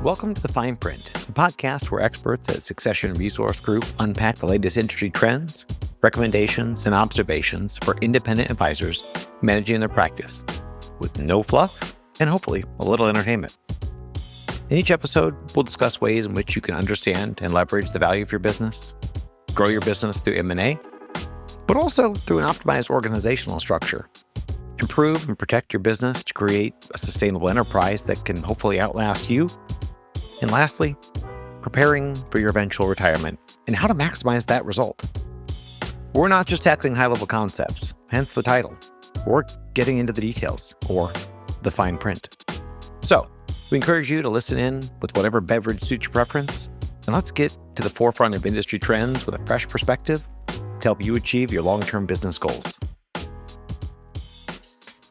Welcome to The Fine Print, the podcast where experts at Succession Resource Group unpack the latest industry trends, recommendations, and observations for independent advisors managing their practice, with no fluff and hopefully a little entertainment. In each episode, we'll discuss ways in which you can understand and leverage the value of your business, grow your business through M&A, but also through an optimized organizational structure. Improve and protect your business to create a sustainable enterprise that can hopefully outlast you. And lastly, preparing for your eventual retirement and how to maximize that result. We're not just tackling high-level concepts, hence the title. We're getting into the details, or the fine print. So, we encourage you to listen in with whatever beverage suits your preference, and let's get to the forefront of industry trends with a fresh perspective to help you achieve your long-term business goals.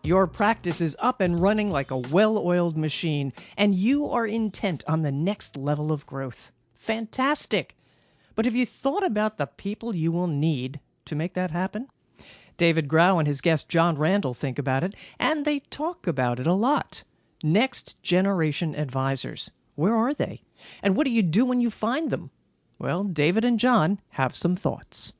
Your practice is up and running like a well-oiled machine, and you are intent on the next level of growth. Fantastic! But have you thought about the people you will need to make that happen? David Grau and his guest Jon Randall think about it, and they talk about it a lot. Next generation advisors. Where are they? And what do you do when you find them? Well, David and Jon have some thoughts.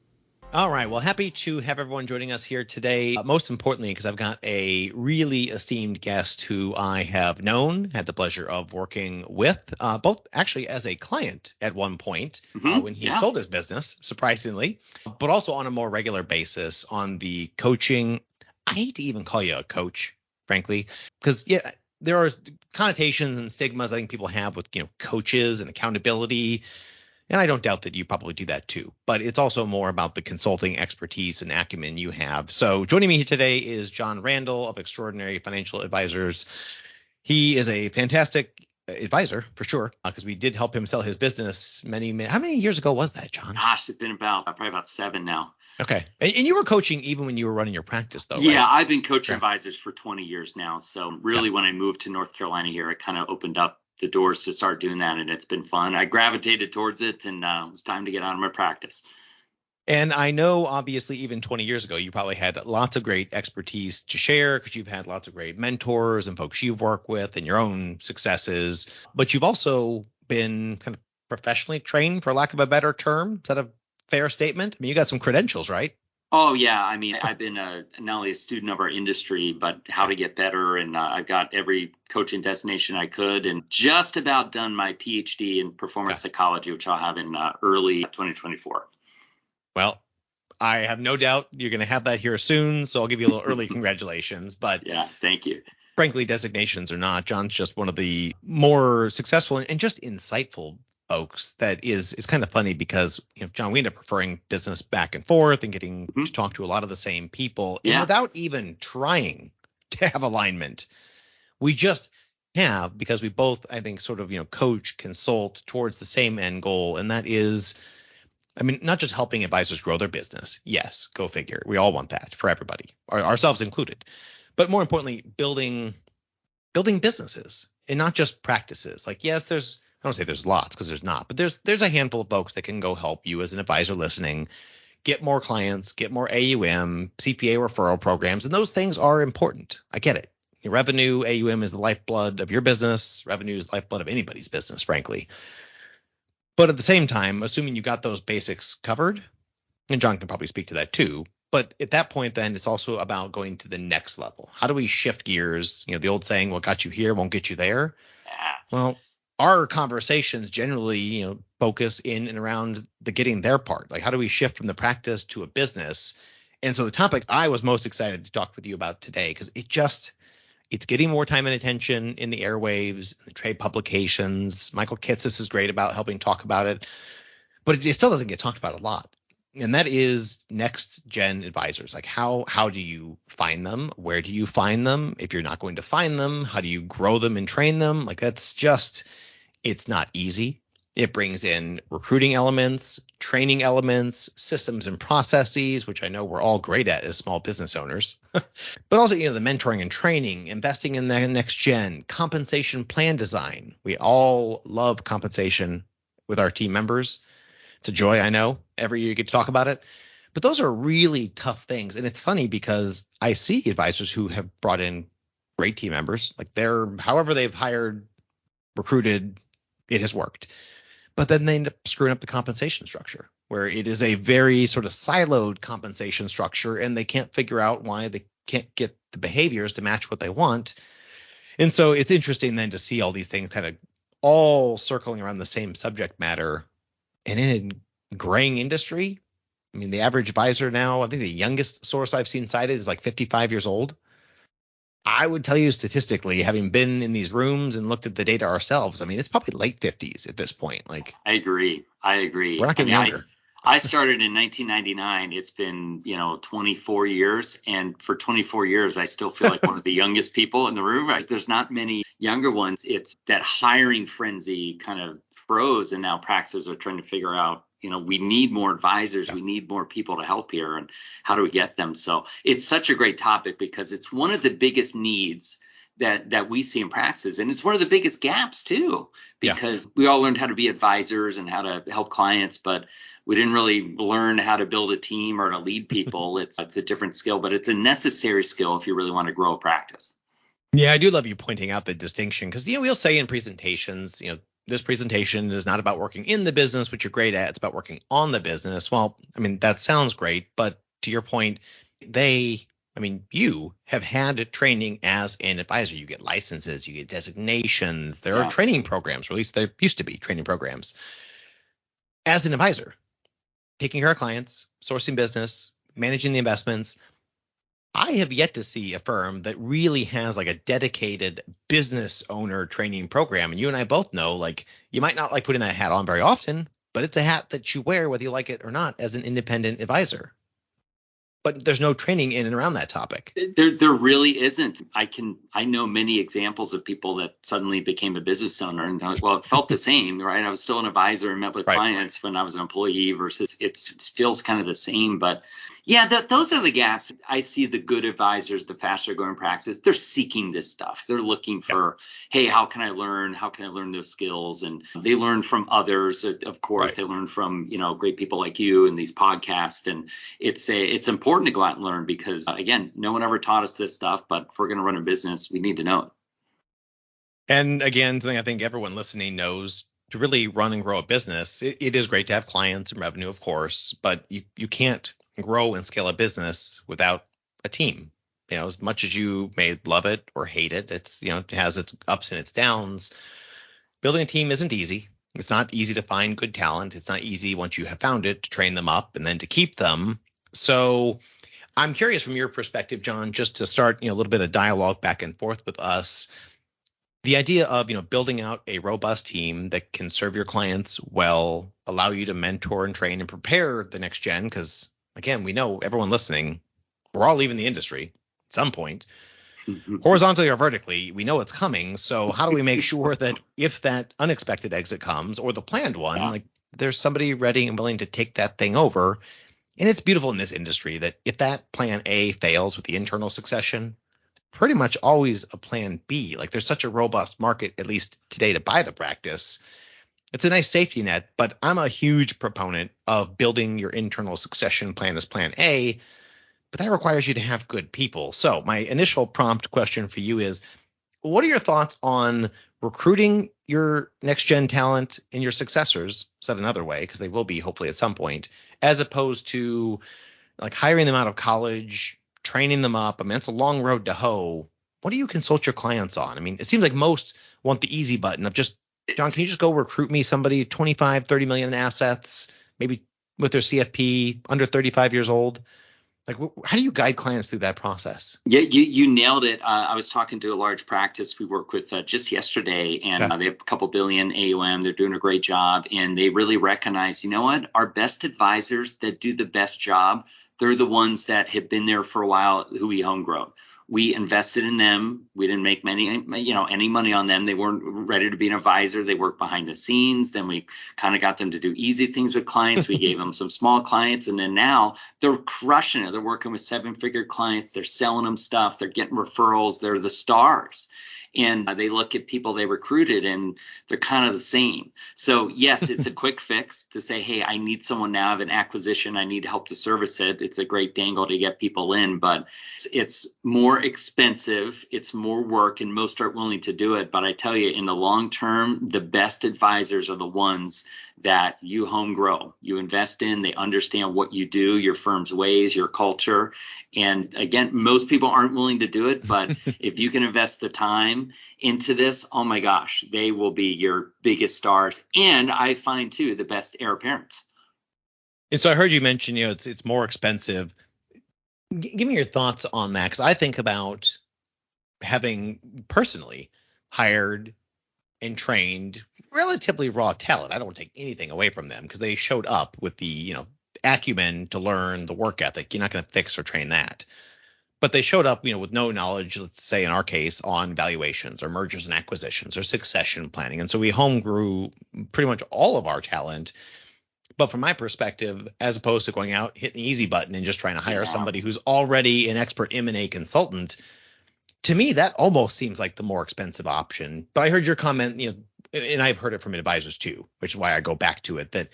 All right. Well, happy to have everyone joining us here today. Most importantly, because I've got a really esteemed guest who I have known, had the pleasure of working with, both actually as a client at one point when he sold his business, surprisingly, but also on a more regular basis on the coaching. I hate to even call you a coach, frankly, because there are connotations and stigmas I think people have with, coaches and accountability. And I don't doubt that you probably do that too, but it's also more about the consulting expertise and acumen you have. So joining me here today is Jon Randall of Extraordinary Financial Advisors. He is a fantastic advisor for sure, because we did help him sell his business how many years ago was that, Jon? Gosh, it's been probably about 7 now. Okay. And you were coaching even when you were running your practice though, Yeah, right? I've been coaching advisors for 20 years now. So really when I moved to North Carolina here, it kind of opened up the doors to start doing that, and it's been fun. I gravitated towards it, and it was time to get out of my practice. And I know, obviously, even 20 years ago, you probably had lots of great expertise to share because you've had lots of great mentors and folks you've worked with and your own successes. But you've also been kind of professionally trained, for lack of a better term. Is that a fair statement? I mean, you got some credentials, right? Oh, yeah. I mean, I've been not only a student of our industry, but how to get better. And I've got every coaching destination I could, and just about done my PhD in performance psychology, which I'll have in early 2024. Well, I have no doubt you're going to have that here soon. So I'll give you a little early congratulations. But yeah, thank you. Frankly, designations or not, Jon's just one of the more successful and just insightful folks that is kind of funny because, Jon, we end up referring business back and forth and getting to talk to a lot of the same people. And without even trying to have alignment, we just have, because we both, I think, sort of, coach, consult towards the same end goal. And that is, not just helping advisors grow their business. Yes, go figure. We all want that for everybody, ourselves included. But more importantly, building businesses and not just practices. Like, yes, I don't say there's lots because there's not, but there's a handful of folks that can go help you as an advisor listening, get more clients, get more AUM, CPA referral programs, and those things are important. I get it. Your revenue, AUM is the lifeblood of your business. Revenue is the lifeblood of anybody's business, frankly. But at the same time, assuming you got those basics covered, and Jon can probably speak to that too, but at that point, then it's also about going to the next level. How do we shift gears? The old saying, what got you here won't get you there. Yeah. Well, our conversations generally, focus in and around the getting there part. Like, how do we shift from the practice to a business? And so the topic I was most excited to talk with you about today, because it's getting more time and attention in the airwaves, in the trade publications. Michael Kitces is great about helping talk about it, but it still doesn't get talked about a lot. And that is next gen advisors. Like, how do you find them? Where do you find them? If you're not going to find them, how do you grow them and train them? Like, it's not easy. It brings in recruiting elements, training elements, systems and processes, which I know we're all great at as small business owners, but also, the mentoring and training, investing in the next gen, compensation plan design. We all love compensation with our team members. It's a joy, I know. Every year you get to talk about it. But those are really tough things. And it's funny because I see advisors who have brought in great team members, like however they've hired, recruited, it has worked. But then they end up screwing up the compensation structure, where it is a very sort of siloed compensation structure, and they can't figure out why they can't get the behaviors to match what they want. And so it's interesting then to see all these things kind of all circling around the same subject matter. And in a graying industry, I mean, the average advisor now, I think the youngest source I've seen cited is like 55 years old. I would tell you statistically, having been in these rooms and looked at the data ourselves, I mean, it's probably late 50s at this point. Like, I agree. We're not getting younger. I started in 1999. It's been, 24 years. And for 24 years, I still feel like one of the youngest people in the room. Right? There's not many younger ones. It's that hiring frenzy kind of froze. And now practices are trying to figure out, we need more advisors. We need more people to help here. And how do we get them? So it's such a great topic because it's one of the biggest needs that we see in practices. And it's one of the biggest gaps too, because we all learned how to be advisors and how to help clients, but we didn't really learn how to build a team or to lead people. It's a different skill, but it's a necessary skill if you really want to grow a practice. Yeah, I do love you pointing out the distinction because, we'll say in presentations, this presentation is not about working in the business, which you're great at. It's about working on the business. Well, I mean, that sounds great. But to your point, you have had training as an advisor. You get licenses, you get designations. There are training programs, or at least there used to be training programs. As an advisor, taking care of clients, sourcing business, managing the investments, I have yet to see a firm that really has like a dedicated business owner training program. And you and I both know, like, you might not like putting that hat on very often, but it's a hat that you wear whether you like it or not as an independent advisor. But there's no training in and around that topic. There really isn't. I know many examples of people that suddenly became a business owner, and it felt the same, right? I was still an advisor and met with clients when I was an employee versus it feels kind of the same. But those are the gaps. I see the good advisors, the faster growing practices. They're seeking this stuff. They're looking for, hey, how can I learn? How can I learn those skills? And they learn from others. Of course, They learn from great people like you and these podcasts. And it's important to go out and learn because, again, no one ever taught us this stuff, but if we're going to run a business, we need to know it. And again, something I think everyone listening knows, to really run and grow a business, it is great to have clients and revenue, of course, but you can't grow and scale a business without a team. As much as you may love it or hate it, it's, it has its ups and its downs. Building a team isn't easy. It's not easy to find good talent. It's not easy once you have found it to train them up and then to keep them. So I'm curious from your perspective, Jon, just to start, a little bit of dialogue back and forth with us. The idea of, building out a robust team that can serve your clients well, allow you to mentor and train and prepare the next gen, because again, we know everyone listening, we're all leaving the industry at some point, horizontally or vertically, we know it's coming. So how do we make sure that if that unexpected exit comes or the planned one, like there's somebody ready and willing to take that thing over? And it's beautiful in this industry that if that plan A fails with the internal succession, pretty much always a plan B. Like there's such a robust market, at least today, to buy the practice. It's a nice safety net, but I'm a huge proponent of building your internal succession plan as plan A, but that requires you to have good people. So my initial prompt question for you is, what are your thoughts on recruiting your next gen talent and your successors, said another way, because they will be hopefully at some point, as opposed to like hiring them out of college, training them up? I mean, it's a long road to hoe. What do you consult your clients on? I mean, it seems like most want the easy button of just, Jon, can you just go recruit me somebody 25, 30 million in assets, maybe with their CFP, under 35 years old? Like, how do you guide clients through that process? Yeah, you nailed it. I was talking to a large practice we work with just yesterday, and they have a couple billion AUM. They're doing a great job, and they really recognize, our best advisors that do the best job, they're the ones that have been there for a while, who we homegrown. We invested in them. We didn't make any money on them. They weren't ready to be an advisor. They worked behind the scenes. Then we kind of got them to do easy things with clients. We gave them some small clients. And then now they're crushing it. They're working with 7-figure clients. They're selling them stuff. They're getting referrals. They're the stars. and they look at people they recruited and they're kind of the same. So yes, it's a quick fix to say, hey, I need someone now, I have an acquisition, I need help to service it. It's a great dangle to get people in, but it's more expensive, it's more work, and most aren't willing to do it. But I tell you, in the long term, the best advisors are the ones that you home grow, you invest in, they understand what you do, your firm's ways, your culture. And again, most people aren't willing to do it, but if you can invest the time into this, oh my gosh, they will be your biggest stars. And I find too, the best heir apparents. And so I heard you mention, it's more expensive. Give me your thoughts on that, because I think about having personally hired and trained relatively raw talent. I don't want to take anything away from them because they showed up with the, acumen to learn, the work ethic. You're not going to fix or train that. But they showed up, with no knowledge, let's say in our case, on valuations or mergers and acquisitions or succession planning. And so we home grew pretty much all of our talent. But from my perspective, as opposed to going out, hitting the easy button and just trying to hire somebody who's already an expert M&A consultant, to me, that almost seems like the more expensive option. But I heard your comment, and I've heard it from advisors too, which is why I go back to it, that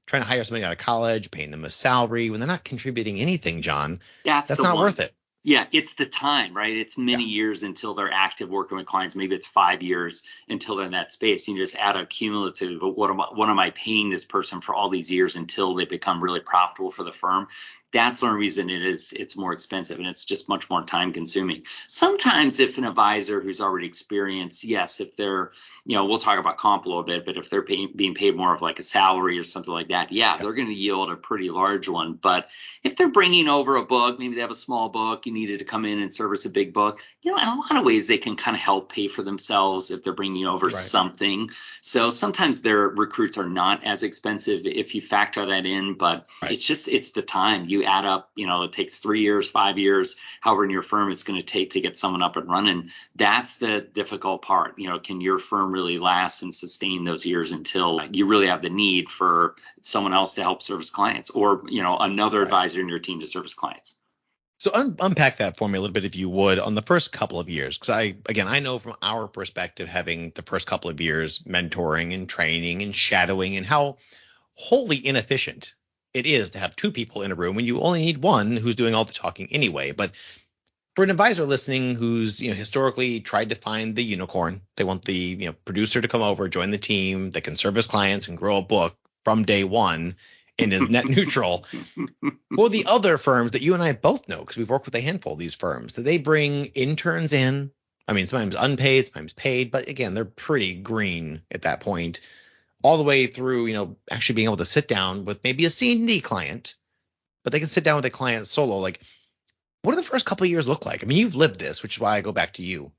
trying to hire somebody out of college, paying them a salary when they're not contributing anything, John, that's not worth it. Yeah, it's the time, right? It's many years until they're active working with clients. Maybe it's 5 years until they're in that space. You just add a cumulative, but what am I paying this person for all these years until they become really profitable for the firm? That's the only reason it's more expensive, and it's just much more time consuming. Sometimes if an advisor who's already experienced, yes, if they're, we'll talk about comp a little bit, but if they're being paid more of like a salary or something like that, they're going to yield a pretty large one. But if they're bringing over a book, maybe they have a small book, you needed to come in and service a big book, in a lot of ways they can kind of help pay for themselves if they're bringing over something. So sometimes their recruits are not as expensive if you factor that in, but it's the time. You add up, it takes 3 years, 5 years, however in your firm it's going to take to get someone up and running. That's the difficult part. Can your firm really last and sustain those years until you really have the need for someone else to help service clients, or, another advisor in your team to service clients? So unpack that for me a little bit, if you would, on the first couple of years, because I know from our perspective, having the first couple of years mentoring and training and shadowing, and how wholly inefficient it is to have two people in a room when you only need one who's doing all the talking anyway. But for an advisor listening who's historically tried to find the unicorn, they want the producer to come over, join the team that can service clients and grow a book from day one and is net neutral. Or the other firms that you and I both know, because we've worked with a handful of these firms, that they bring interns in. I mean, sometimes unpaid, sometimes paid, but again, they're pretty green at that point, all the way through, actually being able to sit down with maybe a C&D client, but they can sit down with a client solo. Like, what do the first couple of years look like? I mean, you've lived this, which is why I go back to you.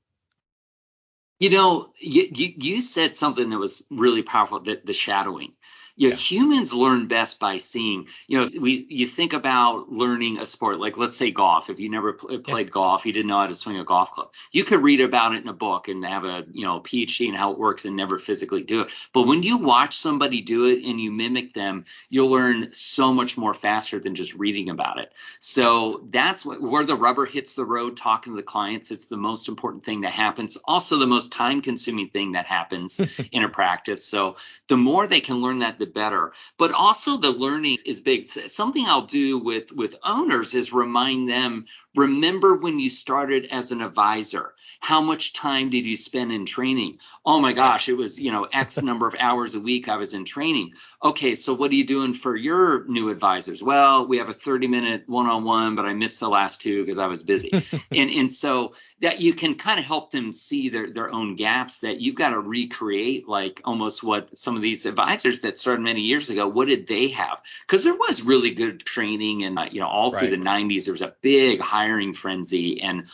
You said something that was really powerful, the shadowing. Humans learn best by seeing. You think about learning a sport, like let's say golf. If you never played golf, you didn't know how to swing a golf club. You could read about it in a book and have a PhD in how it works and never physically do it. But when you watch somebody do it and you mimic them, you'll learn so much more faster than just reading about it. So that's where the rubber hits the road. Talking to the clients, it's the most important thing that happens. Also, the most time-consuming thing that happens in a practice. So the more they can learn that, the better. But also the learning is big. Something I'll do with owners is remind them, remember when you started as an advisor, how much time did you spend in training? Oh my gosh, it was, X number of hours a week I was in training. Okay, so what are you doing for your new advisors? Well, we have a 30-minute one-on-one, but I missed the last two because I was busy. and so that you can kind of help them see their own gaps, that you've got to recreate, like almost what some of these advisors that started many years ago, what did they have? Because there was really good training, and all through the 90s, there was a big hiring frenzy, and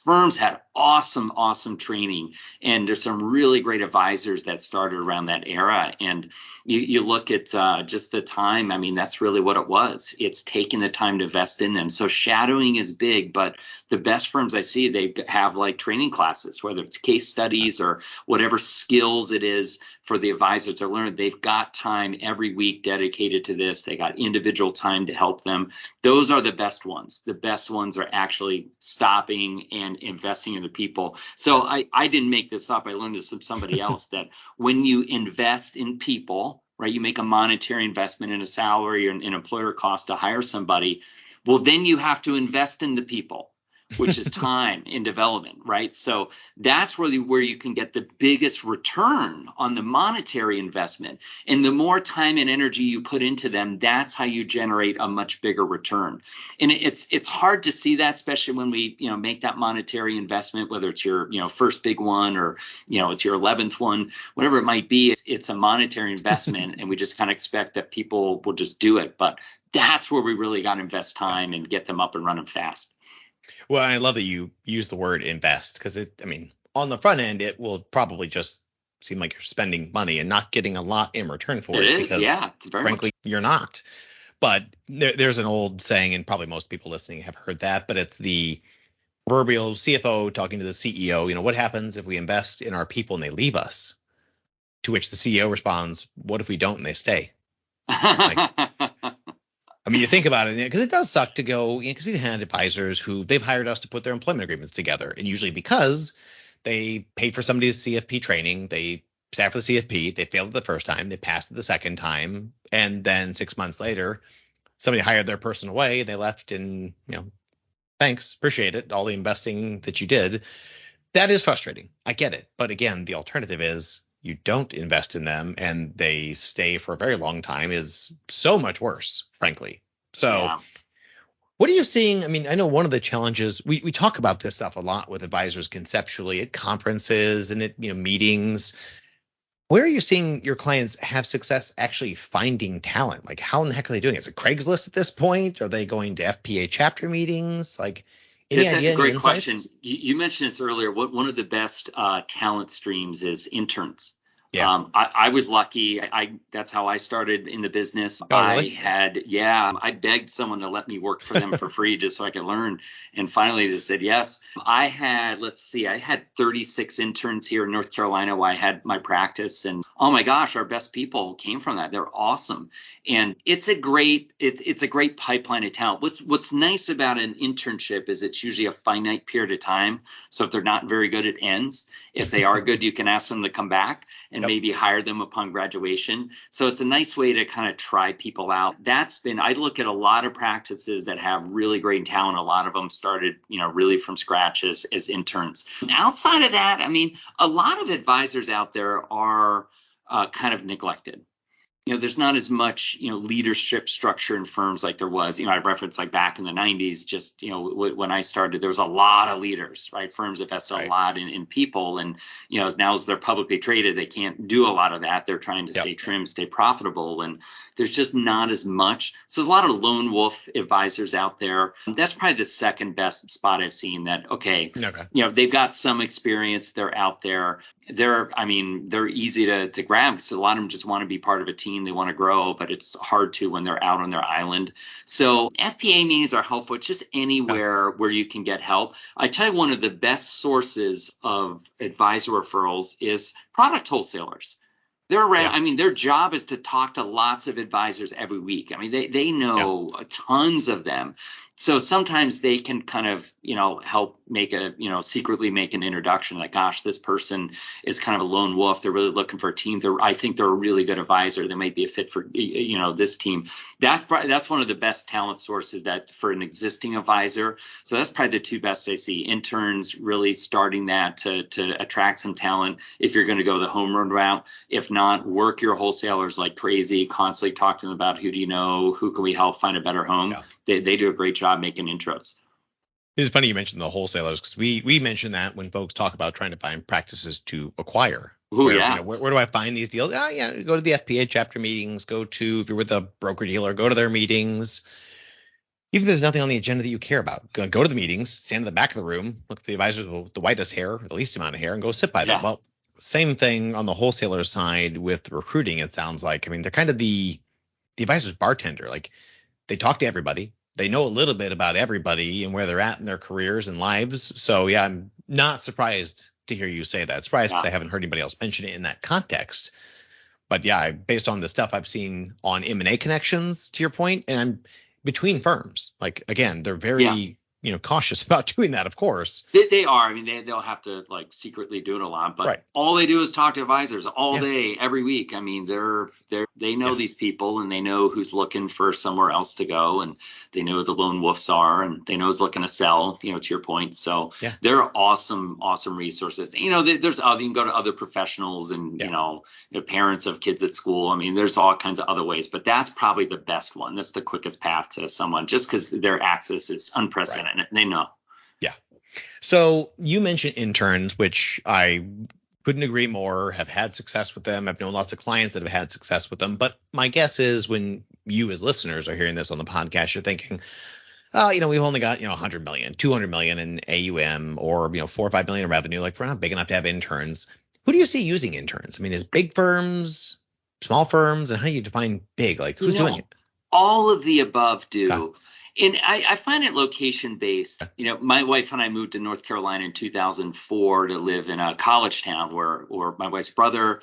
firms had awesome training, and there's some really great advisors that started around that era. And you look at just the time, I mean, that's really what it was. It's taking the time to invest in them. So shadowing is big, but the best firms I see, they have like training classes, whether it's case studies or whatever skills it is for the advisor to learn. They've got time every week dedicated to this. They got individual time to help them. Those are the best ones. The best ones are actually stopping and investing in the people. So I didn't make this up. I learned this from somebody else that when you invest in people, right, you make a monetary investment in a salary or an employer cost to hire somebody. Well, then you have to invest in the people, which is time in development, right? So that's really where you can get the biggest return on the monetary investment. And the more time and energy you put into them, that's how you generate a much bigger return. And it's hard to see that, especially when we, make that monetary investment, whether it's your, first big one or, it's your 11th one, whatever it might be, it's a monetary investment. And we just kind of expect that people will just do it. But that's where we really got to invest time and get them up and running fast. Well, I love that you use the word invest because on the front end, it will probably just seem like you're spending money and not getting a lot in return for it. It is, yeah. Frankly, you're not. But there's an old saying, and probably most people listening have heard that, but it's the proverbial CFO talking to the CEO. What happens if we invest in our people and they leave us? To which the CEO responds, what if we don't and they stay? You think about it, because it does suck to go, because we've had advisors who they've hired us to put their employment agreements together. And usually because they paid for somebody's CFP training, they sat for the CFP, they failed it the first time, they passed it the second time. And then 6 months later, somebody hired their person away, they left and, thanks, appreciate it, all the investing that you did. That is frustrating. I get it. But again, the alternative is you don't invest in them and they stay for a very long time is so much worse, frankly. So What are you seeing? I know one of the challenges, we talk about this stuff a lot with advisors conceptually at conferences and at meetings. Where are you seeing your clients have success actually finding talent? Like, how in the heck are they doing it? Is it Craigslist at this point? Are they going to FPA chapter meetings? Like, any idea? It's a great question. You mentioned this earlier. One of the best talent streams is interns. Yeah. I was lucky. That's how I started in the business. Oh, really? I begged someone to let me work for them for free just so I could learn. And finally they said yes. I had 36 interns here in North Carolina while I had my practice. And oh my gosh, our best people came from that. They're awesome. And it's a great pipeline of talent. What's nice about an internship is it's usually a finite period of time. So if they're not very good, it ends. If they are good, you can ask them to come back and maybe hire them upon graduation. So it's a nice way to kind of try people out. I look at a lot of practices that have really great talent. A lot of them started, really from scratch as interns. Outside of that, a lot of advisors out there are kind of neglected. There's not as much, leadership structure in firms like there was. I referenced like back in the 90s, just, when I started, there was a lot of leaders, right? Firms invested a lot in people. And, now as they're publicly traded, they can't do a lot of that. They're trying to stay trim, stay profitable. And there's just not as much. So there's a lot of lone wolf advisors out there. That's probably the second best spot I've seen that, they've got some experience. They're out there. They're easy to grab. So a lot of them just want to be part of a team. They want to grow, but it's hard to when they're out on their island. So FPA meetings are helpful. It's just anywhere where you can get help. I tell you, one of the best sources of advisor referrals is product wholesalers. They're around. Their job is to talk to lots of advisors every week. They know tons of them. So sometimes they can kind of, help secretly make an introduction like, gosh, this person is kind of a lone wolf. They're really looking for a team. I think they're a really good advisor. They might be a fit for, this team. That's one of the best talent sources that for an existing advisor. So that's probably the two best I see. Interns really starting that to attract some talent if you're going to go the home run route. If not, work your wholesalers like crazy, constantly talk to them about who do you know, who can we help find a better home. Yeah. They do a great job making intros. It's funny you mentioned the wholesalers because we mention that when folks talk about trying to find practices to acquire. Where do I find these deals? Go to the FPA chapter meetings. If you're with a broker dealer, go to their meetings. Even if there's nothing on the agenda that you care about, go to the meetings, stand in the back of the room, look at the advisors with the whitest hair, the least amount of hair, and go sit by them. Well, same thing on the wholesaler side with recruiting. It sounds like they're kind of the advisor's bartender. Like, they talk to everybody. They know a little bit about everybody and where they're at in their careers and lives. So, I'm not surprised to hear you say that. Surprised because I haven't heard anybody else mention it in that context. But based on the stuff I've seen on M&A connections, to your point, and I'm between firms. Like, again, they're very cautious about doing that, of course. They are. I mean, they'll have to like secretly do it a lot, but all they do is talk to advisors all day, every week. I mean, they know these people, and they know who's looking for somewhere else to go, and they know who the lone wolves are, and they know who's looking to sell, to your point. So they're awesome resources. There's other, you can go to other professionals and, parents of kids at school. I mean, there's all kinds of other ways, but that's probably the best one. That's the quickest path to someone, just because their access is unprecedented. They know. Yeah. So you mentioned interns, which I couldn't agree more, have had success with them. I've known lots of clients that have had success with them. But my guess is when you as listeners are hearing this on the podcast, you're thinking, we've only got, 100 million, 200 million in AUM, or, 4 or 5 million in revenue. Like, we're not big enough to have interns. Who do you see using interns? I mean, is big firms, small firms, and how do you define big? Like, who's doing it? All of the above do. Okay. And I find it location based. My wife and I moved to North Carolina in 2004 to live in a college town where my wife's brother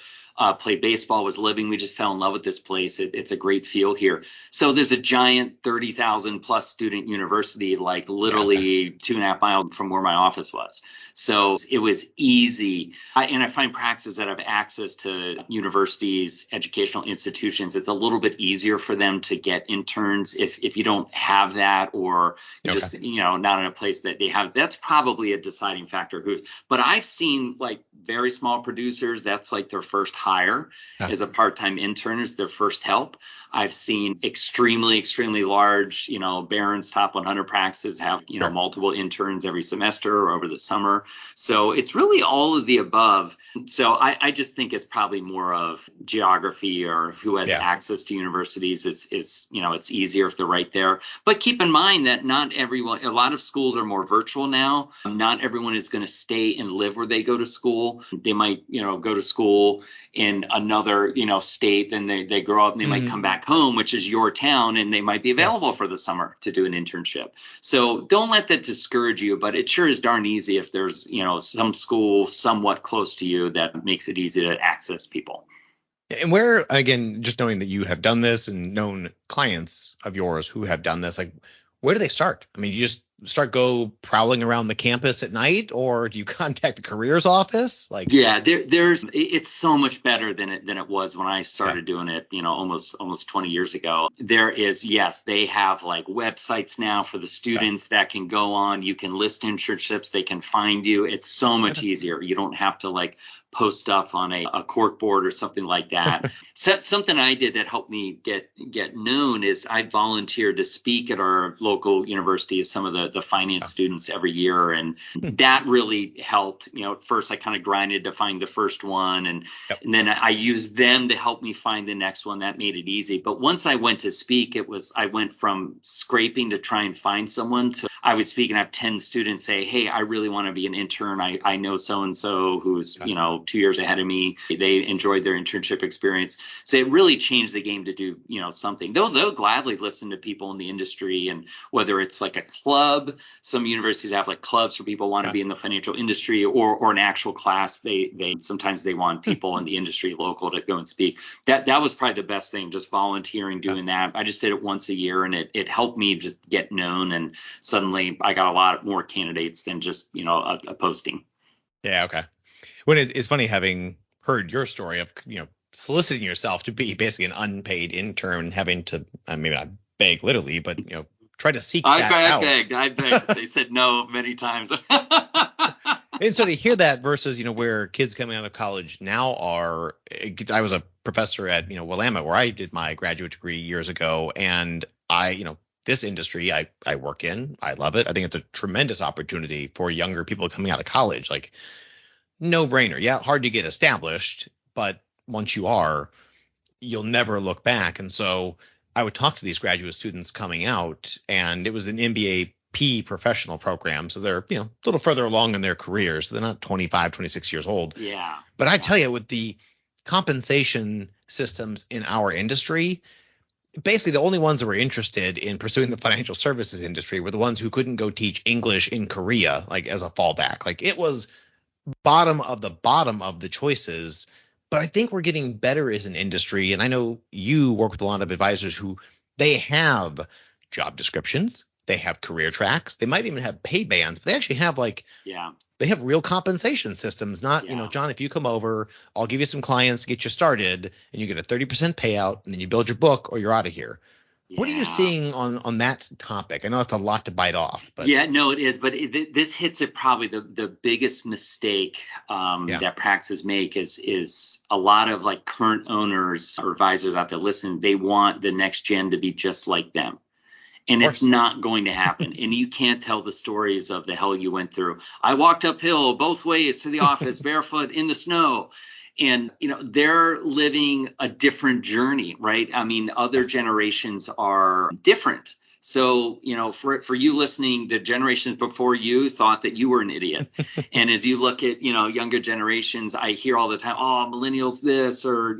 played baseball, was living. We just fell in love with this place. It's a great feel here. So there's a giant 30,000 plus student university, like literally 2.5 miles from where my office was. So it was easy. And I find practices that have access to universities, educational institutions, it's a little bit easier for them to get interns if you don't have that, or just, not in a place that they have. That's probably a deciding factor. But I've seen like very small producers, that's like their first hire as a part-time intern, is their first help. I've seen extremely, extremely large, Barron's top 100 practices have, multiple interns every semester or over the summer. So it's really all of the above. So I just think it's probably more of geography, or who has access to universities is it's easier if they're right there. But keep in mind that not everyone, a lot of schools are more virtual now. Not everyone is going to stay and live where they go to school. They might, go to school in another, state, then they grow up and they might come back home, which is your town, and they might be available for the summer to do an internship. So don't let that discourage you, but it sure is darn easy if there's, some school somewhat close to you that makes it easy to access people. And where, again, just knowing that you have done this and known clients of yours who have done this, like, where do they start? I mean, you just go prowling around the campus at night, or do you contact the careers office? Like, it's so much better than it was when I started doing it, almost 20 years ago. There is, they have like websites now for the students that can go on. You can list internships, they can find you. It's so much easier. You don't have to like post stuff on a cork board or something like that. So something I did that helped me get known is I volunteered to speak at our local university as some of the finance students every year. And that really helped. At first I kind of grinded to find the first one, and then I used them to help me find the next one. That made it easy. But once I went to speak, I went from scraping to try and find someone to, I would speak and have 10 students say, hey, I really want to be an intern. I know so-and-so who's, 2 years ahead of me. They enjoyed their internship experience. So it really changed the game to do, something. They'll gladly listen to people in the industry, and whether it's like a club, some universities have like clubs for people who want to be in the financial industry, or an actual class. They sometimes they want people in the industry local to go and speak. That was probably the best thing, just volunteering, doing that. I just did it once a year, and it helped me just get known, and suddenly I got a lot more candidates than just, a posting. Yeah. Okay. When it's funny having heard your story of, soliciting yourself to be basically an unpaid intern, having to, maybe not beg literally, but, try to seek that out. I begged. They said no many times. And so to hear that versus, where kids coming out of college now are, I was a professor at, Willamette, where I did my graduate degree years ago. And this industry I work in, I love it. I think it's a tremendous opportunity for younger people coming out of college. Like, no brainer. Yeah, hard to get established, but once you are, you'll never look back. And so I would talk to these graduate students coming out, and it was an MBA P professional program. So they're, a little further along in their careers. So they're not 25, 26 years old. Yeah. But I tell you, with the compensation systems in our industry, basically the only ones that were interested in pursuing the financial services industry were the ones who couldn't go teach English in Korea, like as a fallback. Like, it was bottom of the choices. But I think we're getting better as an industry. And I know you work with a lot of advisors who they have job descriptions, They have career tracks. They might even have pay bands, but they actually have Yeah. they have real compensation systems. Not, Yeah. John, if you come over, I'll give you some clients to get you started and you get a 30% payout and then you build your book or you're out of here. What are you Yeah. seeing on that topic? I know it's a lot to bite off, but Yeah, no, it is. But this hits at probably the biggest mistake that practices make is a lot of like current owners or advisors out there listening. They want the next gen to be just like them. And it's not going to happen. And you can't tell the stories of the hell you went through. I walked uphill both ways to the office barefoot in the snow. And, they're living a different journey, right? I mean, other generations are different. So, for you listening, the generations before you thought that you were an idiot. And as you look at, younger generations, I hear all the time, oh, millennials this or,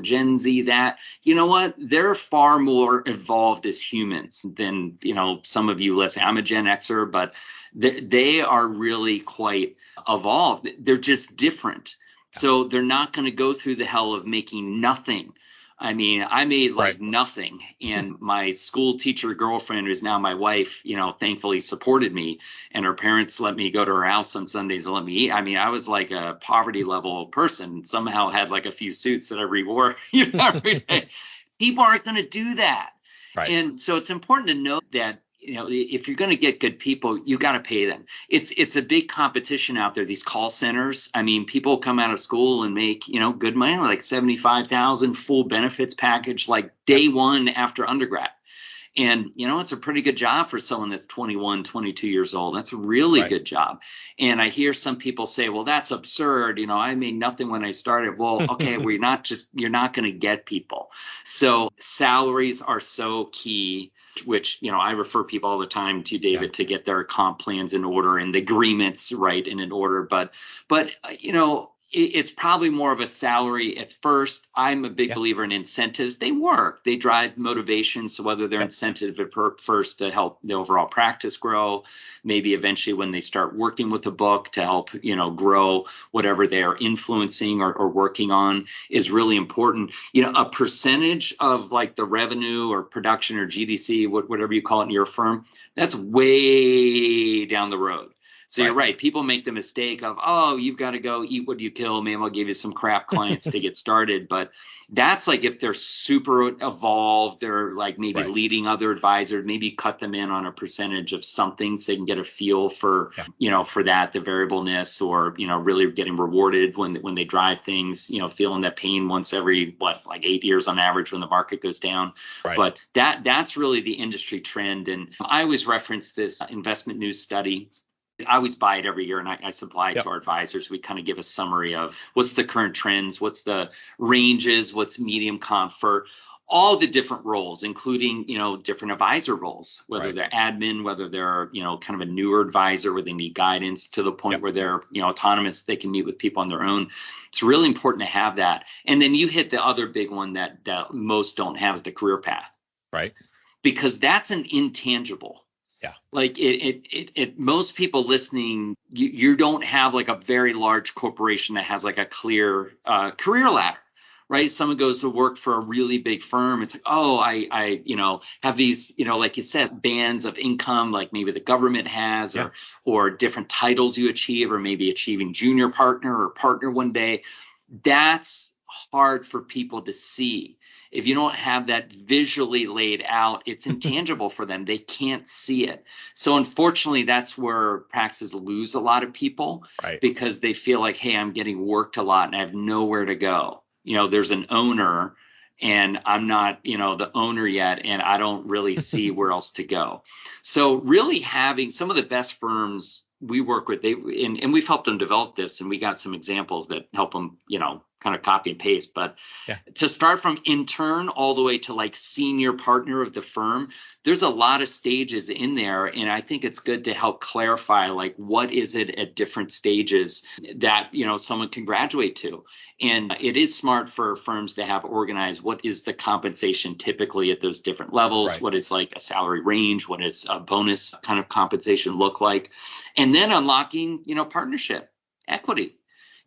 Gen Z that. You know what? They're far more evolved as humans than, some of you listening. I'm a Gen Xer, but they are really quite evolved. They're just different. So they're not going to go through the hell of making nothing. I mean, I made nothing. And my school teacher girlfriend, who's now my wife, thankfully supported me. And her parents let me go to her house on Sundays and let me eat. I mean, I was like a poverty level person, somehow had like a few suits that I rewore every day. People aren't going to do that. Right. And so it's important to know that, if you're going to get good people, you got to pay them. It's a big competition out there. These call centers. I mean, people come out of school and make, good money, like 75,000 full benefits package, like day one after undergrad. And, it's a pretty good job for someone that's 21, 22 years old. That's a really good job. And I hear some people say, well, that's absurd. I made nothing when I started. Well, okay, you're not going to get people. So salaries are so key, which, I refer people all the time to, David, to get their comp plans in order and the agreements right and in order. But it's probably more of a salary at first. I'm a big believer in incentives. They work. They drive motivation. So whether they're incentive at first to help the overall practice grow, maybe eventually when they start working with a book to help, grow whatever they are influencing or working on is really important. A percentage of like the revenue or production or GDC, whatever you call it in your firm, that's way down the road. So you're right. People make the mistake of, oh, you've got to go eat what you kill. Maybe I'll give you some crap clients to get started. But that's like if they're super evolved, they're like maybe leading other advisors, maybe cut them in on a percentage of something so they can get a feel for, for that, the variableness or, really getting rewarded when they drive things, feeling that pain once every, 8 years on average when the market goes down. Right. But that's really the industry trend. And I always reference this investment news study. I always buy it every year and I supply it to our advisors. We kind of give a summary of what's the current trends, what's the ranges, what's medium comp for all the different roles, including, different advisor roles, whether they're admin, whether they're, kind of a newer advisor where they need guidance to the point where they're, autonomous, they can meet with people on their own. It's really important to have that. And then you hit the other big one that most don't have is the career path. Right. Because that's an intangible. Yeah. Like it most people listening, you don't have like a very large corporation that has like a clear career ladder, right? Someone goes to work for a really big firm. It's like, oh, I have these, like you said, bands of income, like maybe the government has or different titles you achieve, or maybe achieving junior partner or partner one day. That's hard for people to see. If you don't have that visually laid out, it's intangible for them. They can't see it. So unfortunately, that's where practices lose a lot of people because they feel like, hey, I'm getting worked a lot and I have nowhere to go. There's an owner and I'm not, the owner yet, and I don't really see where else to go. So really having some of the best firms we work with, and we've helped them develop this, and we got some examples that help them, kind of copy and paste. But to start from intern all the way to like senior partner of the firm, there's a lot of stages in there. And I think it's good to help clarify, like, what is it at different stages that, someone can graduate to. And it is smart for firms to have organized what is the compensation typically at those different levels, what is like a salary range, what is a bonus kind of compensation look like, and then unlocking, partnership equity.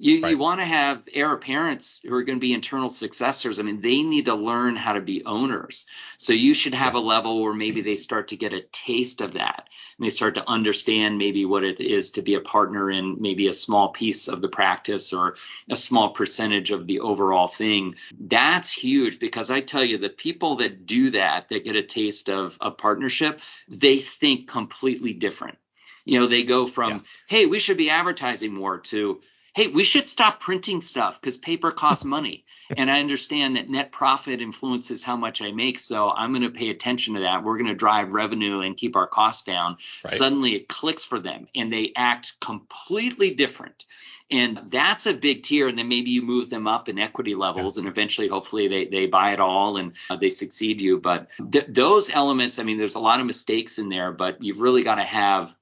You want to have heir apparents who are going to be internal successors. I mean, they need to learn how to be owners. So you should have a level where maybe they start to get a taste of that, and they start to understand maybe what it is to be a partner in maybe a small piece of the practice or a small percentage of the overall thing. That's huge, because I tell you, the people that do that get a taste of a partnership, they think completely different. They go from, hey, we should be advertising more, to, hey, we should stop printing stuff because paper costs money. And I understand that net profit influences how much I make, so I'm going to pay attention to that. We're going to drive revenue and keep our costs down. Right. Suddenly it clicks for them, and they act completely different. And that's a big tier. And then maybe you move them up in equity levels, and eventually, hopefully, they buy it all and they succeed you. But those elements, I mean, there's a lot of mistakes in there, but you've really got to have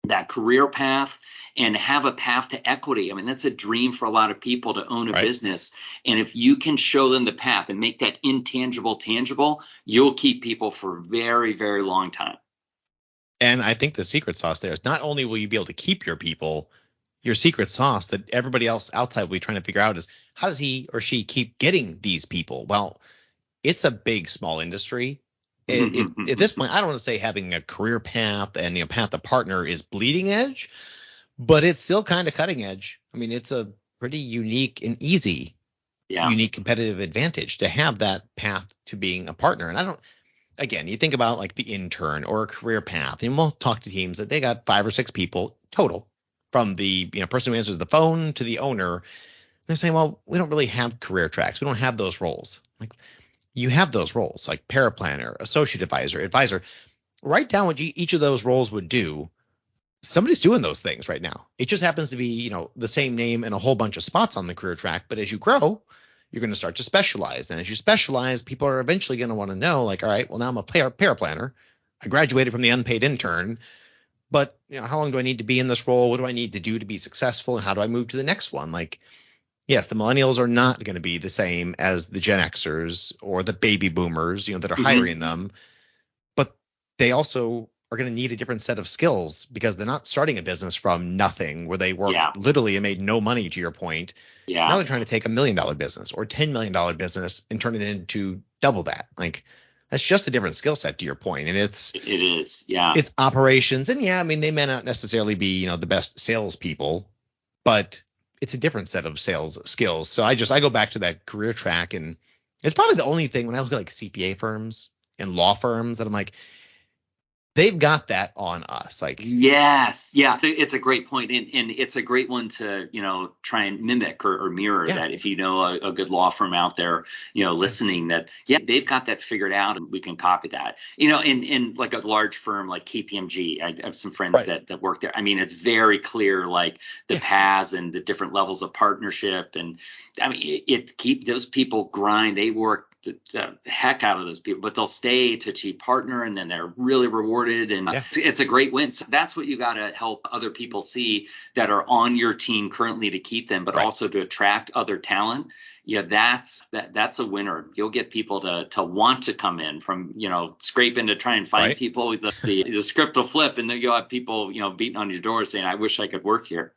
that career path and have a path to equity. I mean, that's a dream for a lot of people, to own a business. And if you can show them the path and make that intangible tangible, you'll keep people for a very, very long time. And I think the secret sauce there is not only will you be able to keep your people, your secret sauce that everybody else outside will be trying to figure out is, how does he or she keep getting these people? Well, it's a big, small industry. At this point, I don't want to say having a career path and path to partner is bleeding edge, but it's still kind of cutting edge. I mean, it's a pretty unique and easy, unique competitive advantage to have that path to being a partner. And again, you think about like the intern or a career path, and we'll talk to teams that they got 5 or 6 people total, from the person who answers the phone to the owner. They're saying, well, we don't really have career tracks. We don't have those roles. Like, you have those roles, like paraplanner, associate advisor. Write down what each of those roles would do. Somebody's doing those things right now. It just happens to be, the same name and a whole bunch of spots on the career track. But as you grow, you're going to start to specialize. And as you specialize, people are eventually going to want to know, like, all right, well, now I'm a paraplanner. I graduated from the unpaid intern. But how long do I need to be in this role? What do I need to do to be successful? And how do I move to the next one? Like, yes, the millennials are not going to be the same as the Gen Xers or the baby boomers, that are hiring them. But they also are going to need a different set of skills, because they're not starting a business from nothing where they worked literally and made no money, to your point. Yeah. Now they're trying to take $1 million business or $10 million business and turn it into double that. Like, that's just a different skill set, to your point. And it is. It's operations. And I mean, they may not necessarily be, the best salespeople, but it's a different set of sales skills. So I go back to that career track, and it's probably the only thing when I look at like CPA firms and law firms that I'm like, they've got that on us. Like, yes. Yeah. It's a great point. And it's a great one to, try and mimic or mirror that. If you know a good law firm out there, listening, that, they've got that figured out, and we can copy that, in like a large firm like KPMG. I have some friends that work there. I mean, it's very clear, like the paths and the different levels of partnership. And I mean, those people grind, they work the heck out of those people, but they'll stay to chief partner, and then they're really rewarded, and it's a great win. So that's what you got to help other people see that are on your team currently, to keep them, but also to attract other talent. That's a winner. You'll get people to want to come in from, scraping to try and find people. The script will flip, and then you'll have people, beating on your door saying, I wish I could work here.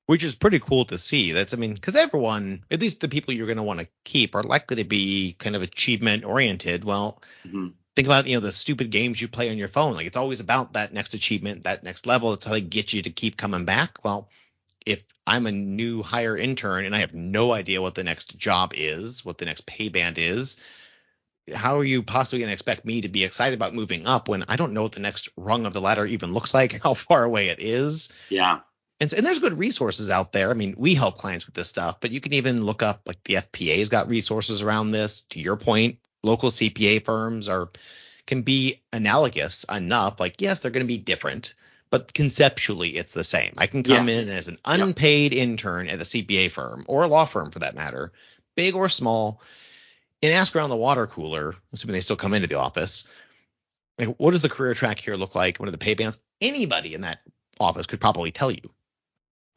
Which is pretty cool to see. Because everyone, at least the people you're going to want to keep, are likely to be kind of achievement oriented. Well, think about, the stupid games you play on your phone. Like, it's always about that next achievement, that next level. It's how they get you to keep coming back. Well, if I'm a new hire intern and I have no idea what the next job is, what the next pay band is, how are you possibly going to expect me to be excited about moving up when I don't know what the next rung of the ladder even looks like, how far away it is? Yeah. And there's good resources out there. I mean, we help clients with this stuff, but you can even look up, like, the FPA's got resources around this. To your point, local CPA firms can be analogous enough. Like, yes, they're going to be different, but conceptually it's the same. I can come in as an unpaid intern at a CPA firm, or a law firm for that matter, big or small, and ask around the water cooler, assuming they still come into the office, like, what does the career track here look like? What are the pay bands? Anybody in that office could probably tell you.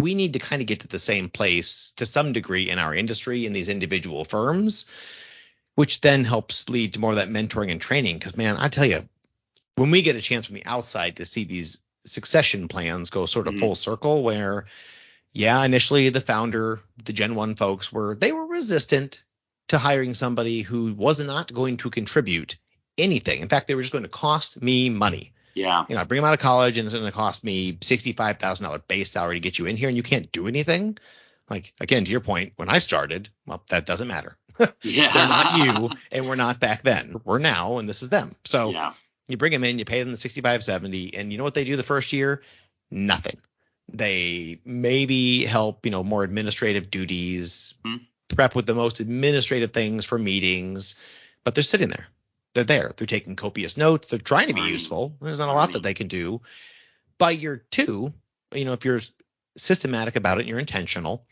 We need to kind of get to the same place to some degree in our industry, in these individual firms, which then helps lead to more of that mentoring and training. Because, man, I tell you, when we get a chance from the outside to see these succession plans go sort of full circle, where Yeah, initially the founder, the Gen 1 folks were resistant to hiring somebody who was not going to contribute anything. In fact, they were just going to cost me money. Yeah. I bring them out of college and it's going to cost me $65,000 base salary to get you in here and you can't do anything. Like, again, to your point, when I started, well, that doesn't matter. Yeah. They're not you and we're not back then. We're now and this is them. So yeah. you bring them in, you pay them the 65, 70, and you know what they do the first year? Nothing. They maybe help, more administrative duties, prep with the most administrative things for meetings, but they're sitting there. They're there. They're taking copious notes. They're trying to be useful. There's not a lot that they can do. By year 2, if you're systematic about it and you're intentional,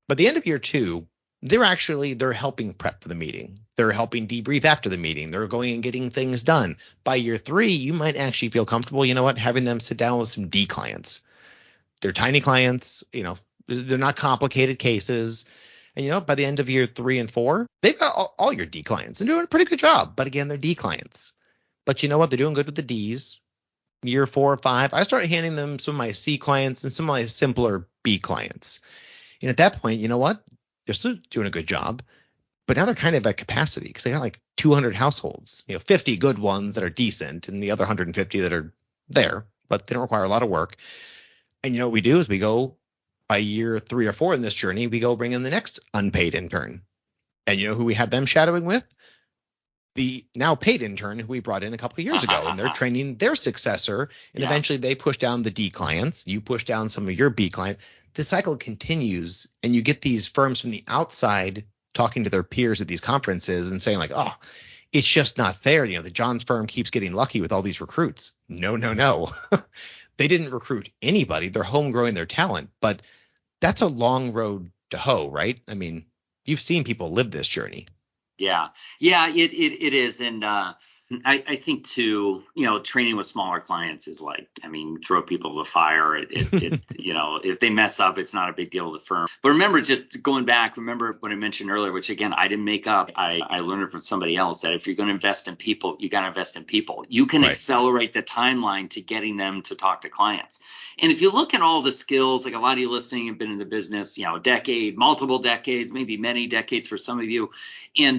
by the end of year 2, they're helping prep for the meeting. They're helping debrief after the meeting. They're going and getting things done. By year 3, you might actually feel comfortable, having them sit down with some D clients. They're tiny clients, they're not complicated cases. And, by the end of year 3 and 4, they've got all your D clients and doing a pretty good job. But again, they're D clients. But you know what? They're doing good with the Ds. Year 4 or 5, I started handing them some of my C clients and some of my simpler B clients. And at that point, you know what? They're still doing a good job. But now they're kind of at capacity because they got like 200 households, 50 good ones that are decent and the other 150 that are there, but they don't require a lot of work. And what we do is we go by year 3 or 4 in this journey, we go bring in the next unpaid intern. And you know who we had them shadowing with? The now paid intern who we brought in a couple of years ago, and they're training their successor. And eventually they push down the D clients. You push down some of your B clients. The cycle continues, and you get these firms from the outside talking to their peers at these conferences and saying like, oh, it's just not fair. The Jon's firm keeps getting lucky with all these recruits. No. They didn't recruit anybody. They're homegrowing their talent, but that's a long road to hoe, right? I mean, you've seen people live this journey. Yeah, it is. And I think too, training with smaller clients is like, throw people to the fire. If they mess up, it's not a big deal to the firm. But remember, just going back, remember what I mentioned earlier, which again, I didn't make up. I learned it from somebody else that if you're going to invest in people, you got to invest in people. You can accelerate the timeline to getting them to talk to clients. And if you look at all the skills, like a lot of you listening have been in the business, a decade, multiple decades, maybe many decades for some of you. And,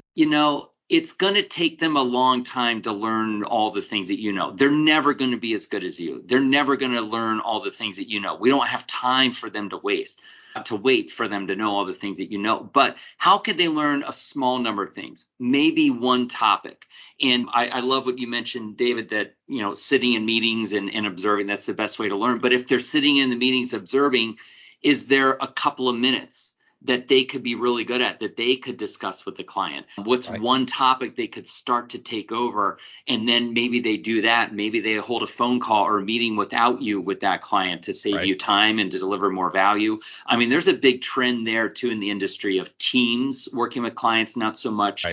it's going to take them a long time to learn all the things that you know. They're never going to be as good as you. They're never going to learn all the things that you know. We don't have time for them to wait for them to know all the things that you know. But how could they learn a small number of things? Maybe one topic. And I love what you mentioned, David, that, sitting in meetings and observing, that's the best way to learn. But if they're sitting in the meetings observing, is there a couple of minutes that they could be really good at, that they could discuss with the client? What's one topic they could start to take over? And then maybe they do that. Maybe they hold a phone call or a meeting without you with that client to save you time and to deliver more value. There's a big trend there too in the industry of teams working with clients, not so much,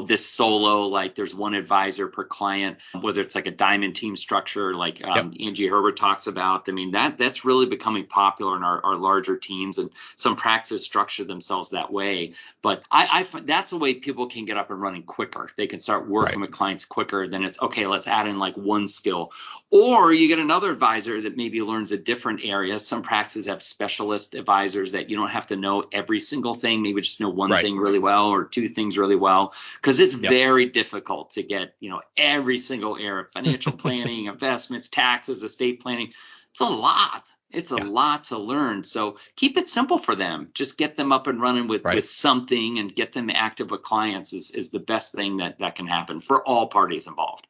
this solo, like there's one advisor per client, whether it's like a diamond team structure, like Angie Herbert talks about. That's really becoming popular in our larger teams, and some practices structure themselves that way. But I find that's the way people can get up and running quicker. They can start working with clients quicker. Then it's okay, let's add in like one skill. Or you get another advisor that maybe learns a different area. Some practices have specialist advisors that you don't have to know every single thing, maybe just know one thing really well or two things really well, because it's very difficult to get every single area of financial planning, investments, taxes, estate planning. It's a lot. It's a lot to learn. So keep it simple for them. Just get them up and running with something, and get them active with clients is the best thing that can happen for all parties involved.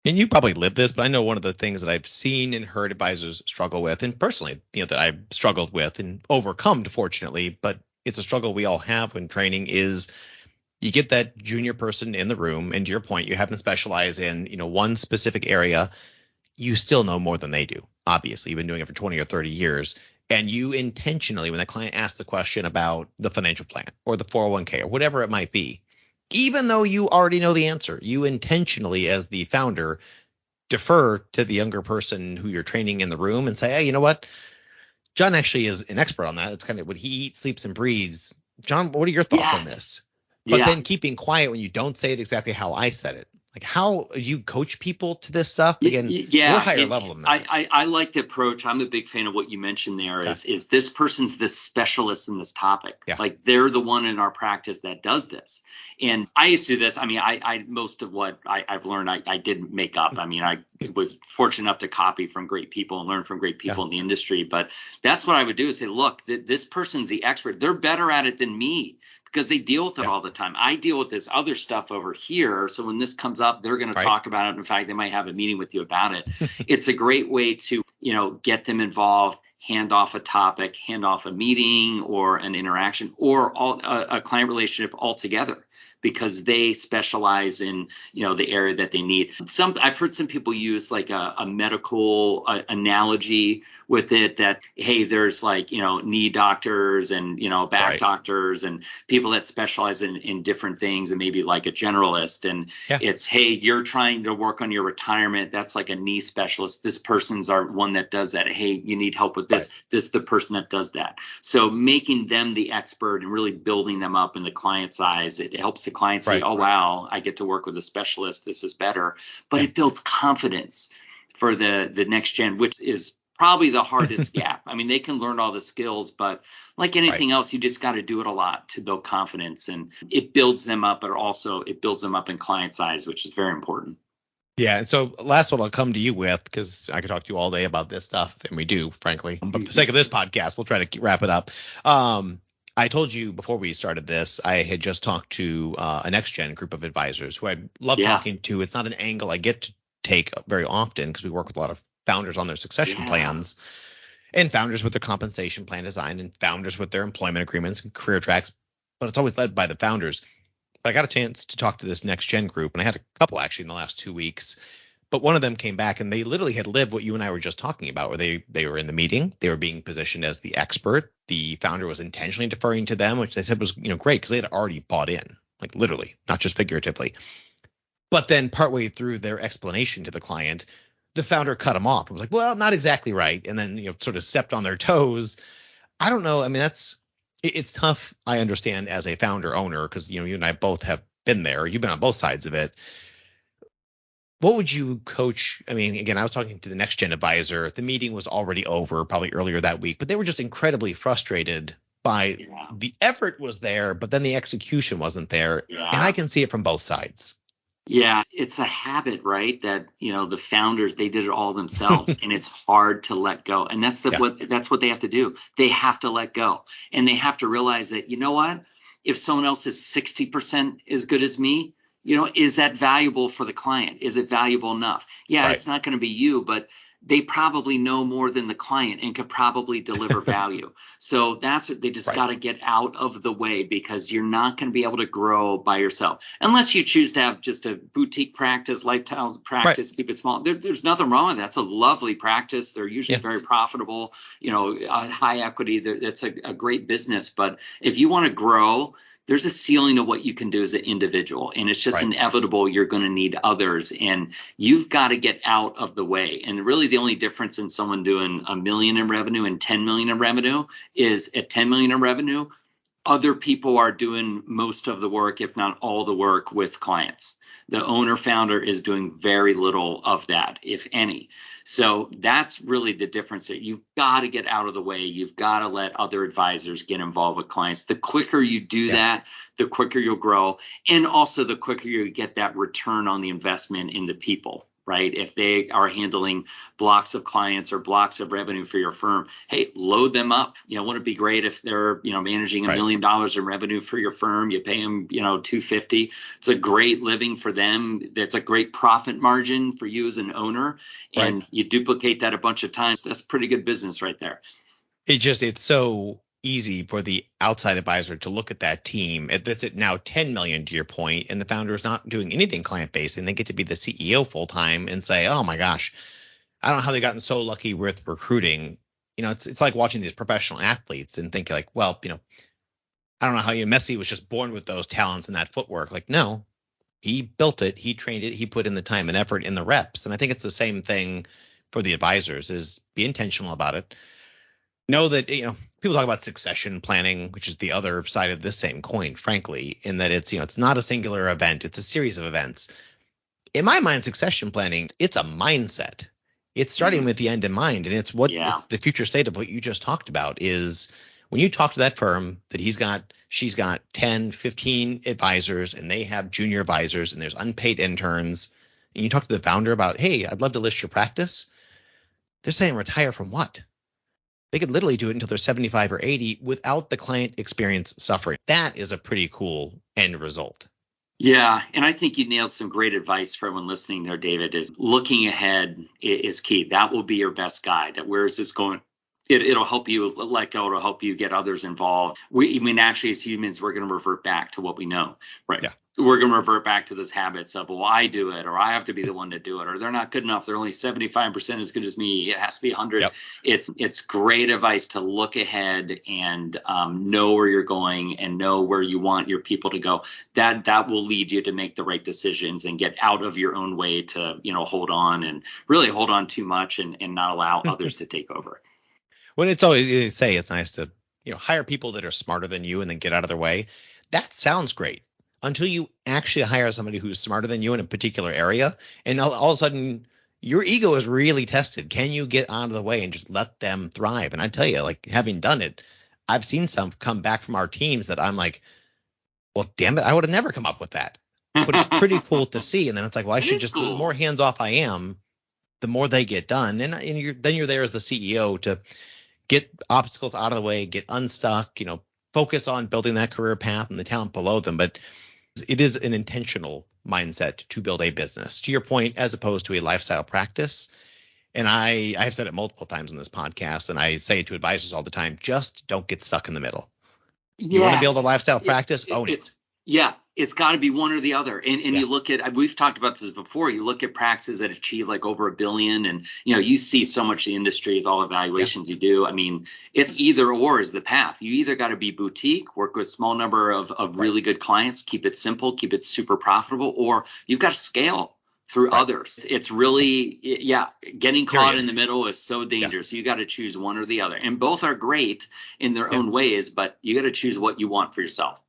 And you probably live this, but I know one of the things that I've seen and heard advisors struggle with, and personally, that I've struggled with and overcome, fortunately, but it's a struggle we all have when training, is you get that junior person in the room, and to your point, you have them specialize in, one specific area. You still know more than they do. Obviously, you've been doing it for 20 or 30 years. And you intentionally, when the client asks the question about the financial plan or the 401k or whatever it might be, even though you already know the answer, you intentionally, as the founder, defer to the younger person who you're training in the room and say, hey, you know what? Jon actually is an expert on that. It's kind of what he eats, sleeps, and breathes. Jon, what are your thoughts on this? But then keeping quiet when you don't say it exactly how I said it. Like how you coach people to this stuff? Again, Yeah, we're higher level than that. I like the approach. I'm a big fan of what you mentioned there. Okay. Is this person's the specialist in this topic? Yeah. Like they're the one in our practice that does this. And I used to do this. I mean, I most of what I've learned, I didn't make up. I mean, I was fortunate enough to copy from great people and learn from great people in the industry. But that's what I would do is say, look, this person's the expert. They're better at it than me, because they deal with it all the time. I deal with this other stuff over here. So when this comes up, they're going to talk about it. In fact, they might have a meeting with you about it. It's a great way to, get them involved, hand off a topic, hand off a meeting or an interaction or a client relationship altogether, because they specialize in, the area that they need. I've heard some people use like a medical analogy with it, that, hey, there's like, knee doctors and, back doctors and people that specialize in different things, and maybe like a generalist. And it's, hey, you're trying to work on your retirement. That's like a knee specialist. This person's our one that does that. Hey, you need help with this. This is the person that does that. So making them the expert and really building them up in the client's eyes, it helps the client say, oh, wow, I get to work with a specialist. This is better. But it builds confidence for the next gen, which is probably the hardest gap. I mean, they can learn all the skills, but like anything else, you just got to do it a lot to build confidence. And it builds them up, but also it builds them up in client's eyes, which is very important. Yeah. And so last one I'll come to you with, because I could talk to you all day about this stuff, and we do, frankly. But for the sake of this podcast, we'll try to wrap it up. I told you before we started this, I had just talked to a NextGen group of advisors who I love talking to. It's not an angle I get to take very often, because we work with a lot of founders on their succession plans, and founders with their compensation plan design, and founders with their employment agreements and career tracks. But it's always led by the founders. But I got a chance to talk to this NextGen group, and I had a couple actually in the last 2 weeks. But one of them came back, and they literally had lived what you and I were just talking about, where they were in the meeting, they were being positioned as the expert. The founder was intentionally deferring to them, which they said was great, because they had already bought in, like literally, not just figuratively. But then partway through their explanation to the client, the founder cut them off and was like, well, not exactly right. And then sort of stepped on their toes. I don't know. I mean, it's tough. I understand as a founder owner, because you and I both have been there. You've been on both sides of it. What would you coach? I mean, again, I was talking to the NextGen advisor. The meeting was already over, probably earlier that week, but they were just incredibly frustrated by the effort was there, but then the execution wasn't there. And I can see it from both sides. Yeah, it's a habit, right? That, the founders, they did it all themselves, and it's hard to let go. And that's what they have to do. They have to let go, and they have to realize that, what, if someone else is 60% as good as me, is that valuable for the client? Is it valuable enough? Yeah, it's not going to be you, but they probably know more than the client and could probably deliver value. So that's what they just got to get out of the way, because you're not going to be able to grow by yourself unless you choose to have just a boutique practice, lifestyle practice, keep it small. There's nothing wrong with that. That's a lovely practice. They're usually very profitable, high equity. That's a great business. But if you want to grow, there's a ceiling of what you can do as an individual, and it's just inevitable. You're going to need others, and you've got to get out of the way. And really the only difference in someone doing $1 million in revenue and 10 million in revenue is at 10 million in revenue, other people are doing most of the work, if not all the work, with clients. The owner founder is doing very little of that, if any. So that's really the difference, that you've got to get out of the way. You've got to let other advisors get involved with clients. The quicker you do that, the quicker you'll grow. And also the quicker you get that return on the investment in the people, right? If they are handling blocks of clients or blocks of revenue for your firm, hey, load them up. Wouldn't it be great if they're, managing $1 million in revenue for your firm? You pay them, $250. It's a great living for them. That's a great profit margin for you as an owner. And you duplicate that a bunch of times. That's pretty good business right there. It's so easy for the outside advisor to look at that team that's at now 10 million, to your point, and the founder is not doing anything client based, and they get to be the CEO full time and say, oh my gosh, I don't know how they've gotten so lucky with recruiting. It's like watching these professional athletes and thinking like, well, I don't know how Messi was just born with those talents and that footwork. Like, no, he built it, he trained it, he put in the time and effort in the reps. And I think it's the same thing for the advisors, is be intentional about it. Know that, people talk about succession planning, which is the other side of this same coin, frankly, in that it's, it's not a singular event. It's a series of events. in my mind, succession planning, it's a mindset. It's starting with the end in mind. And it's it's the future state of what you just talked about is when you talk to that firm that she's got 10, 15 advisors and they have junior advisors and there's unpaid interns. And you talk to the founder about, hey, I'd love to list your practice. They're saying retire from what? They could literally do it until they're 75 or 80 without the client experience suffering. That is a pretty cool end result. Yeah, and I think you nailed some great advice for everyone listening there, David, is looking ahead is key. That will be your best guide. Where is this going? It'll help you let go. It'll help you get others involved. Naturally, as humans, we're going to revert back to what we know, right? Yeah. We're going to revert back to those habits of, well, I do it, or I have to be the one to do it, or they're not good enough. They're only 75% as good as me. It has to be 100. Yep. It's great advice to look ahead and know where you're going and know where you want your people to go. That will lead you to make the right decisions and get out of your own way to, hold on and really hold on too much and not allow others to take over. When it's always they say it's nice to hire people that are smarter than you and then get out of their way. That sounds great until you actually hire somebody who's smarter than you in a particular area, and all of a sudden your ego is really tested. Can you get out of the way and just let them thrive? And I tell you, like having done it, I've seen some come back from our teams that I'm like, well, damn it, I would have never come up with that. But it's pretty cool to see. And then it's like, well, I should just the more hands off I am, the more they get done. And you're there as the CEO to get obstacles out of the way, get unstuck, focus on building that career path and the talent below them. But it is an intentional mindset to build a business, to your point, as opposed to a lifestyle practice. And I've said it multiple times on this podcast, and I say it to advisors all the time, just don't get stuck in the middle. You want to build a lifestyle practice, own it. Yeah, it's got to be one or the other. And you look at, we've talked about this before, you look at practices that achieve like over $1 billion, and you see so much the industry with all evaluations you do. I mean, it's either or is the path. You either got to be boutique, work with a small number of really good clients, keep it simple, keep it super profitable, or you've got to scale through others. It's really, getting caught in the middle is so dangerous. You got to choose one or the other. And both are great in their own ways, but you got to choose what you want for yourself.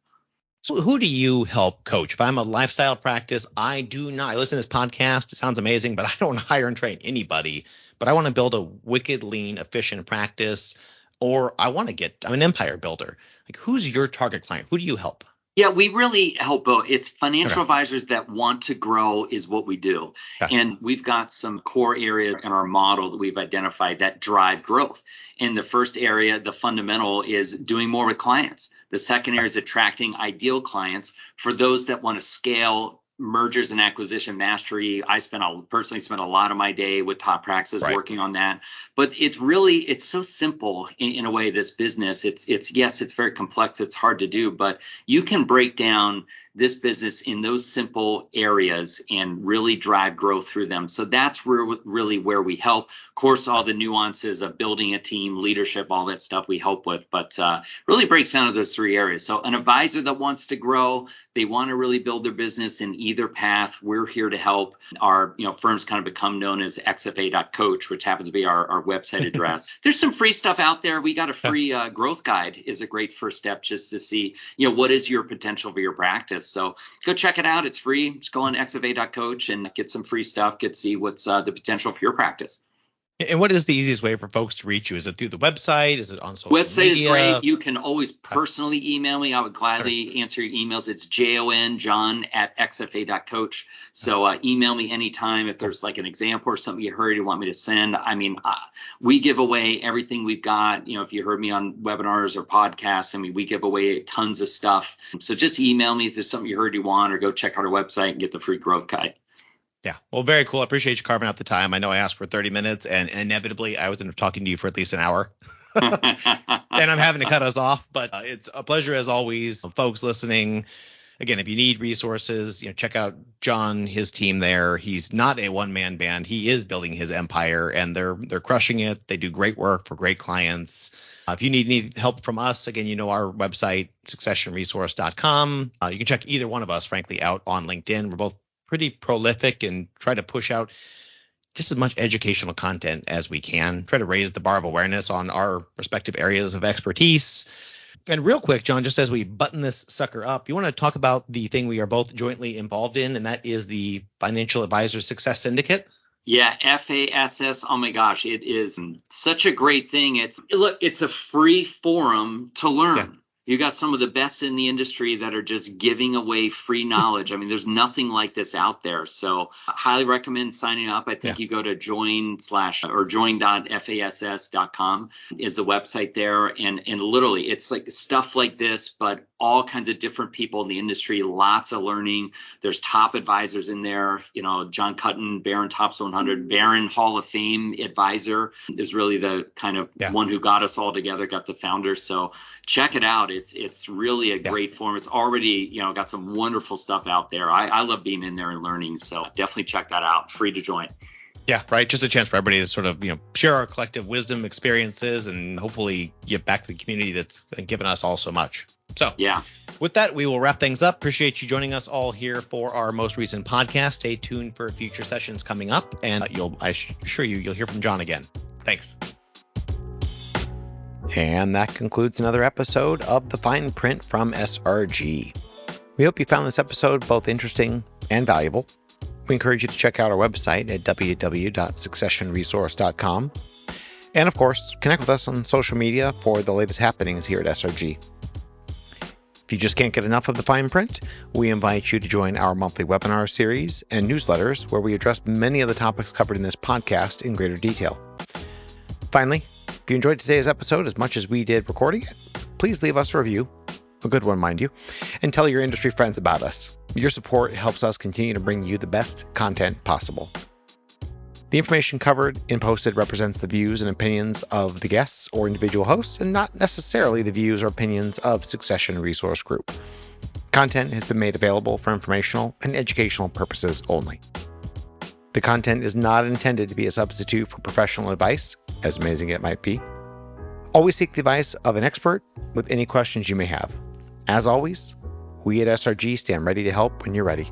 So who do you help coach? If I'm a lifestyle practice, I listen to this podcast. It sounds amazing, but I don't hire and train anybody. But I want to build a wicked, lean, efficient practice, or I'm an empire builder. Like, who's your target client? Who do you help? Yeah, we really help both. It's financial advisors that want to grow is what we do. Okay. And we've got some core areas in our model that we've identified that drive growth. And the first area, the fundamental, is doing more with clients. The second area is attracting ideal clients. For those that want to scale mergers and acquisition mastery, I personally spent a lot of my day with top practices working on that. But it's so simple in a way, this business. It's very complex. It's hard to do, but you can break down this business in those simple areas and really drive growth through them. So that's really where we help. Of course, all the nuances of building a team, leadership, all that stuff we help with, but really breaks down to those three areas. So an advisor that wants to grow, they want to really build their business in either path, we're here to help. Our firm's kind of become known as xfa.coach, which happens to be our website address. There's some free stuff out there. We got a free growth guide is a great first step just to see, what is your potential for your practice. So go check it out. It's free. Just go on xfa.coach and get some free stuff. Get to see what's the potential for your practice. And what is the easiest way for folks to reach you? Is it through the website? Is it on social media? Website is great. You can always personally email me. I would gladly answer your emails. It's Jon@xfa.coach. So email me anytime if there's like an example or something you heard you want me to send. I mean, we give away everything we've got. If you heard me on webinars or podcasts, we give away tons of stuff. So just email me if there's something you heard you want, or go check out our website and get the free growth guide. Yeah. Well, very cool. I appreciate you carving out the time. I know I asked for 30 minutes and inevitably I was end up talking to you for at least an hour and I'm having to cut us off, but it's a pleasure as always. Folks listening, again, if you need resources, check out Jon, his team there. He's not a one-man band. He is building his empire and they're crushing it. They do great work for great clients. If you need help from us, again, our website, successionresource.com. You can check either one of us, frankly, out on LinkedIn. We're both pretty prolific and try to push out just as much educational content as we can, try to raise the bar of awareness on our respective areas of expertise. And real quick, Jon, just as we button this sucker up, you want to talk about the thing we are both jointly involved in, and that is the Financial Advisor Success Syndicate. Yeah, FASS. Oh my gosh, it is such a great thing. It's a free forum to learn. Yeah. You got some of the best in the industry that are just giving away free knowledge. I mean, there's nothing like this out there. So I highly recommend signing up. I think you go to join.fass.com is the website there. And literally it's like stuff like this, but all kinds of different people in the industry, lots of learning. There's top advisors in there, John Cutton, Barron Tops 100, Barron Hall of Fame advisor is really the kind of one who got us all together, got the founders. So check it out. It's really a great forum. It's already, got some wonderful stuff out there. I love being in there and learning. So definitely check that out. Free to join. Yeah, right. Just a chance for everybody to sort of, share our collective wisdom, experiences, and hopefully give back to the community that's given us all so much. So with that, we will wrap things up. Appreciate you joining us all here for our most recent podcast. Stay tuned for future sessions coming up, and I assure you'll hear from Jon again. Thanks. And that concludes another episode of The Fine Print from SRG. We hope you found this episode both interesting and valuable. We encourage you to check out our website at www.successionresource.com. And of course, connect with us on social media for the latest happenings here at SRG. If you just can't get enough of The Fine Print, we invite you to join our monthly webinar series and newsletters where we address many of the topics covered in this podcast in greater detail. Finally, if you enjoyed today's episode as much as we did recording it, please leave us a review, a good one, mind you, and tell your industry friends about us. Your support helps us continue to bring you the best content possible. The information covered and posted represents the views and opinions of the guests or individual hosts and not necessarily the views or opinions of Succession Resource Group. Content has been made available for informational and educational purposes only. The content is not intended to be a substitute for professional advice, as amazing it might be. Always seek the advice of an expert with any questions you may have. As always, we at SRG stand ready to help when you're ready.